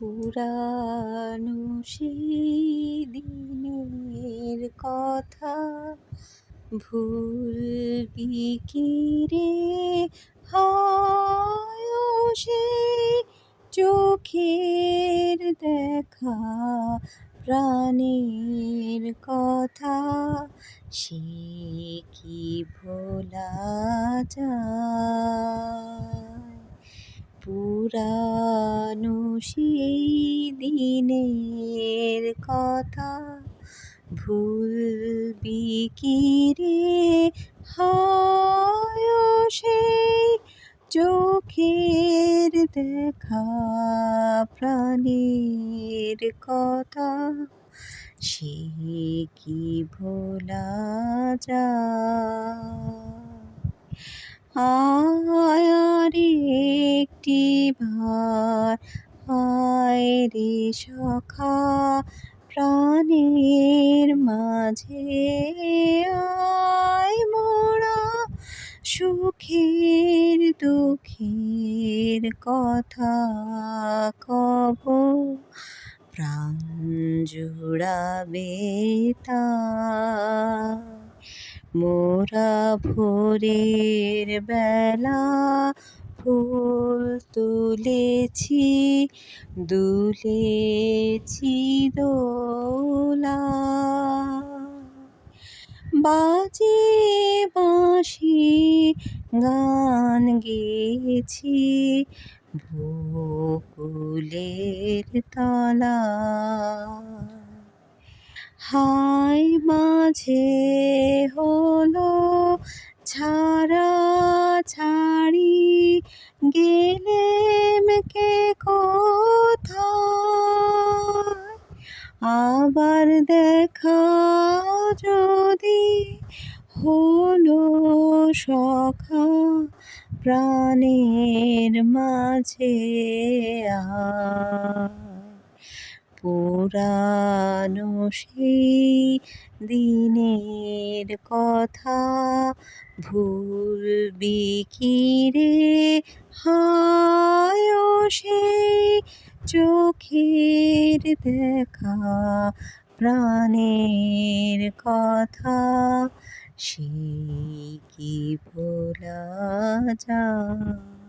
পুরানো সেই দিনের কথা ভুলবি কি রে? হায় ও সেই চোখের দেখা, প্রাণের কথা, সে কি ভোলা যায়? পুরানো সেই দিনের কথা ভুলবি কি রে? হায় ও সেই চোখের দেখা, প্রাণের কথা, সে কি ভোলা যায়? আয় আর একটি বার আয় রে সখা, প্রাণের মাঝে আয় মোরা সুখের দুঃখের কথা কব, প্রাণ জুড়াবে তাই। মোরা ভোরের বেলা ফুল তুলেছি, দুলেছি দোলা, বাজিয়ে বাঁশি গান গেয়েছি বকুলের তলায়। হায় মাঝে হলো ছাড়া ছাড়ি, গেলেম কে কোথায়? আবার দেখা যদি হলো সখা, প্রাণের মাঝে আয়। পুরানো সেই দিনের কথা ভুলবি কি রে? হায় ও সেই চোখের দেখা, প্রাণের কথা, সে কি ভোলা যায়?